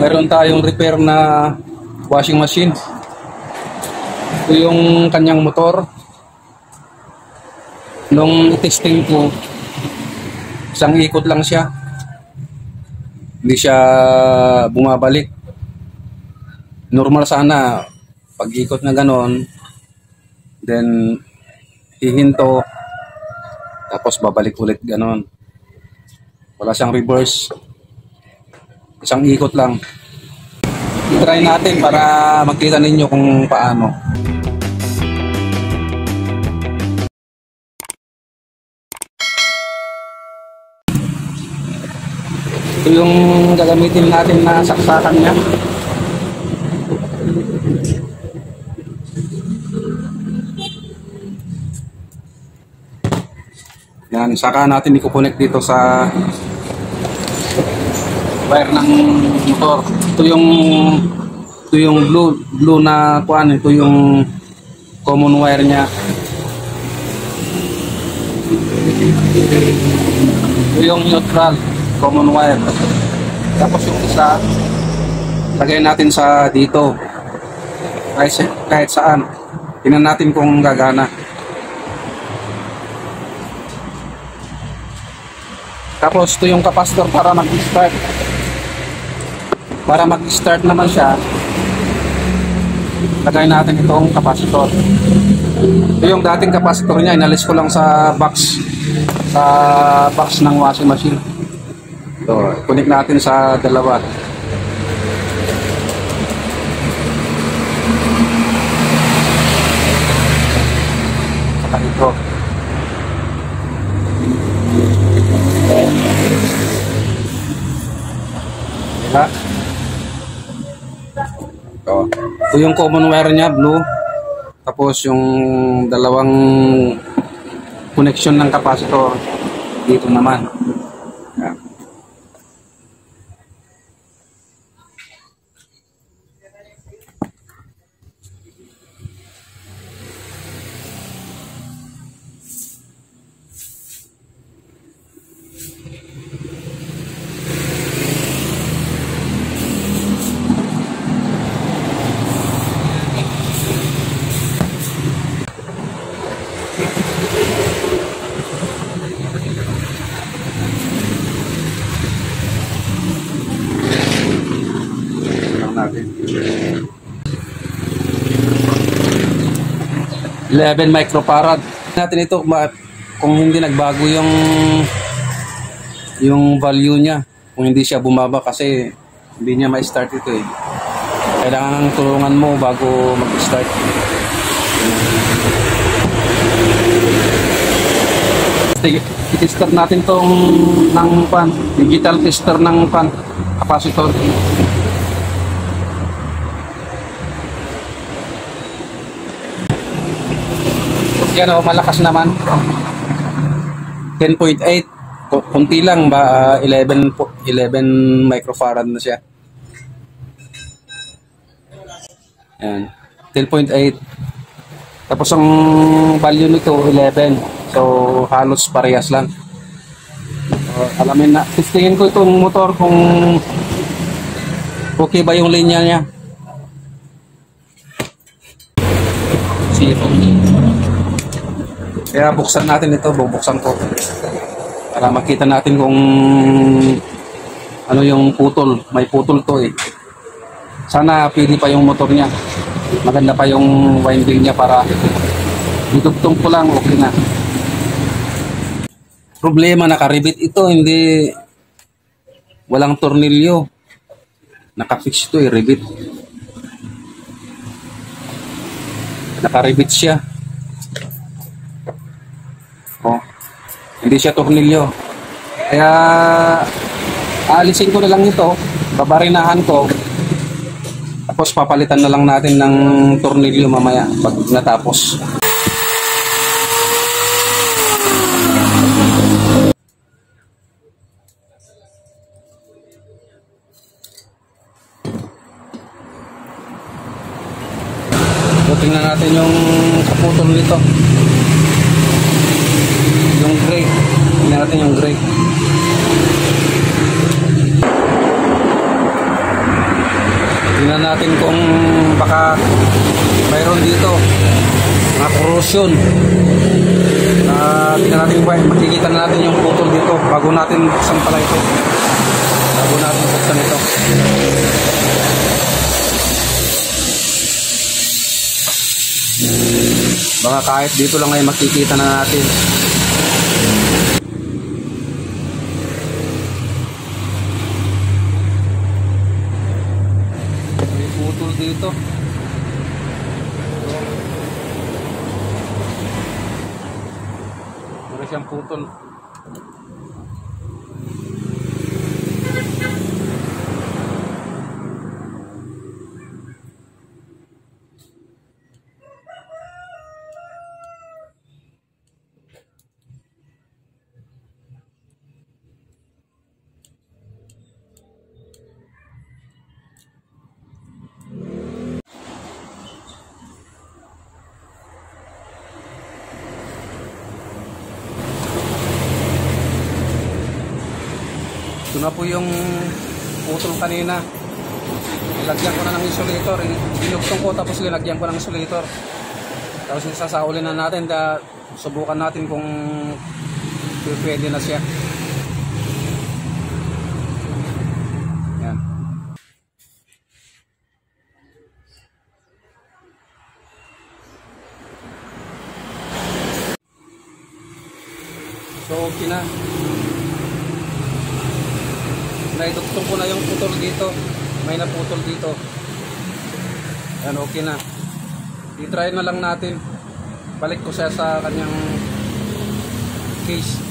Meron tayong repair na washing machine. Ito yung kanyang motor. Nung testing ko, isang ikot lang siya. Hindi siya bumabalik. Normal sana pag ikot na ganon, then hihinto, tapos babalik ulit ganon. Wala siyang reverse. Isang ikot lang. I-try natin para makita ninyo kung paano. Ito yung gagamitin natin na saksakan niya. Yan, saka natin i-connect dito sa wire ng motor. Ito yung blue na kuan, ito yung common wire niya. Ito yung neutral common wire. Tapos yung isa lagay natin sa dito. Kahit saan. Tingnan natin kung gagana. Tapos ito yung capacitor para mag-start. Para mag-start naman siya, lagay natin itong capacitor. Ito yung dating capacitor niya, inalis ko lang sa box ng washing machine. Ito, connect natin sa dalawa. Saka ito. Diba? Ito yung common wire niya, blue. Tapos yung dalawang connection ng capacitor dito naman. Yan. Natin 11 microfarad natin ito kung hindi nagbago yung value niya, kung hindi siya bumaba kasi hindi niya ma-start ito eh. Kailangan tulungan mo bago mag-start. I-tester natin tong digital tester ng capacitor. Yan o, malakas naman. 10.8. Kunti lang ba, 11 microfarad na siya. Yan, 10.8. Tapos ang value nito 11. So halos parehas lang. So, alamin na, testingin ko itong motor kung okay ba yung linya niya. Zero. Kaya buksan natin ito, bubuksan ko para makita natin kung ano yung putol. May putol to eh. Sana pili pa yung motor niya. Maganda pa yung winding niya para itugtong ko lang, okay na. Problema, nakaribit ito, hindi, walang tornilyo. Nakafix ito eh, ribit. Nakaribit siya. Oh, hindi siya tornilyo. Kaya aalisin ko na lang ito, babarinahan ko, tapos papalitan na lang natin ng tornilyo mamaya pag natapos. So, tingnan natin yung kaputol nito. Yung gray. Tingnan natin yung gray. natin kung baka mayroon dito mga corrosion. Tingnan natin ba, makikita na natin yung putol dito bago natin buksan pala ito. Bago natin buksan ito. Baka kahit dito lang ay makikita na natin. May putol dito. Meron siyang putol. Ito na po yung putol kanina. Nilagyan ko na ng insulator. Binugtong ko tapos nilagyan ko ng insulator. Tapos sasaulin na natin. Subukan natin kung pwede na siya. Yan. So okay na. Naidugtong ko na yung putol dito. May naputol dito. Yan, okay na. I-try na lang natin. Balik ko siya sa kanyang case.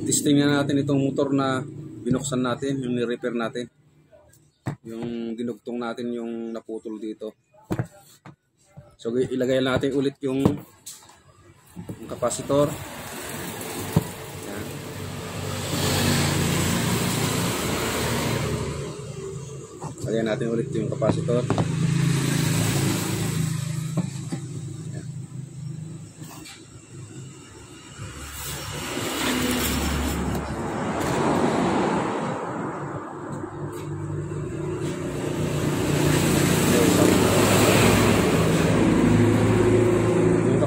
Testing na natin itong motor na binuksan natin, yung ni-repair natin. Yung dinugtong natin yung naputol dito. So ilagay natin ulit yung capacitor. Yan. Lagyan natin ulit yung capacitor. Yan.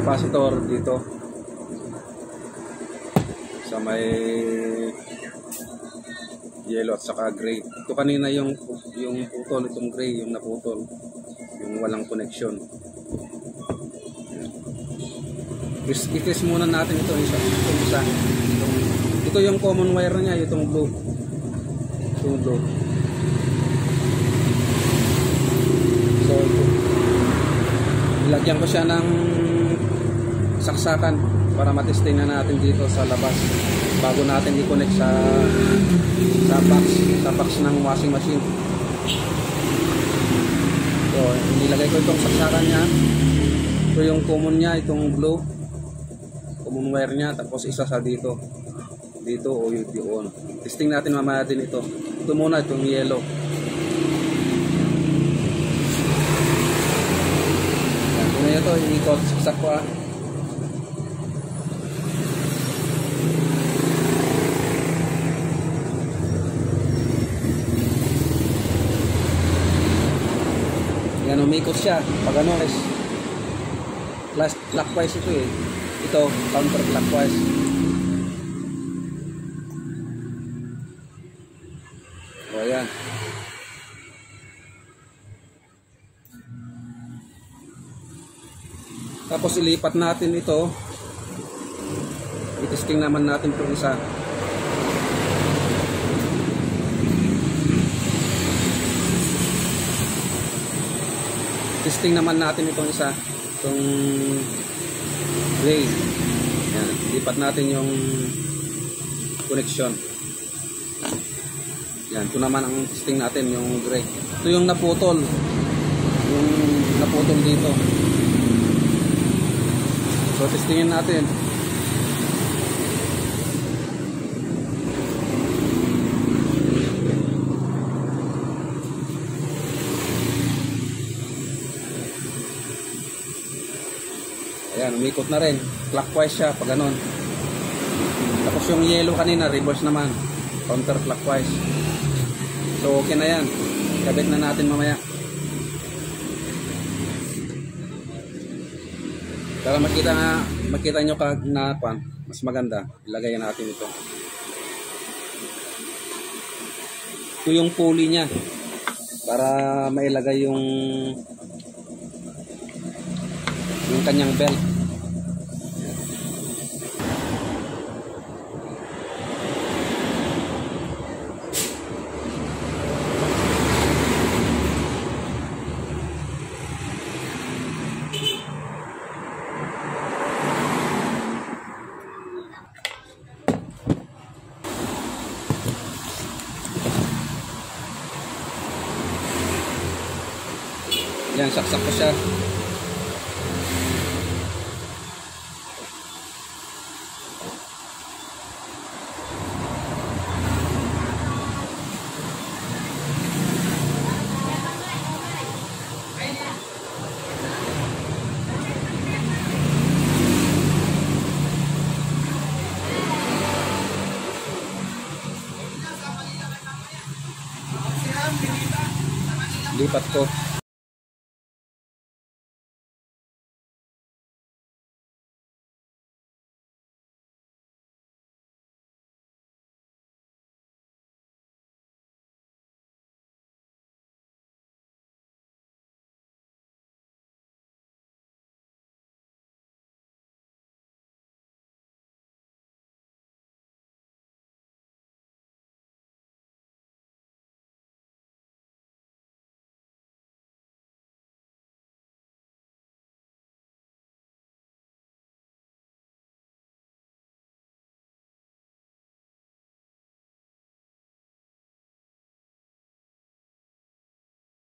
Capacitor dito sa may yellow at saka gray. Ito kanina yung putol, itong gray yung naputol, yung walang connection. I-test muna natin ito isa. Ito yung common wire niya, itong blue. Itong blue. So ilagyan ko siya ng saksakan para matesting na natin dito sa labas bago natin i-connect sa box ng washing machine. So nilagay ko itong saksakan niya. Ito yung common niya, itong blue common wire niya, tapos isa sa dito o yun. Testing natin mamaya din ito. Ito muna, itong yellow. Yan, ito i-ikot, saksak ko ah. Yan, umikot siya. Pag ano is clockwise ito eh. Ito, counterclockwise. O, ayan. Tapos ilipat natin ito. I-testing naman natin itong isa. Testing naman natin itong isa, itong gray. Yan, lipat natin yung connection. Yan, ito naman ang testing natin, yung gray. Ito yung naputol. Yung naputol dito. So, testingin natin. Yan, umikot na rin. Clockwise siya pag ganun. Tapos yung yellow kanina, reverse naman. Counterclockwise. So okay na yan. Kabit na natin mamaya. Para makita nyo na mas maganda, ilagay natin ito. Ito yung pulley niya para mailagay yung kanyang belt. Yan, saksak ko siya. Lipat ko.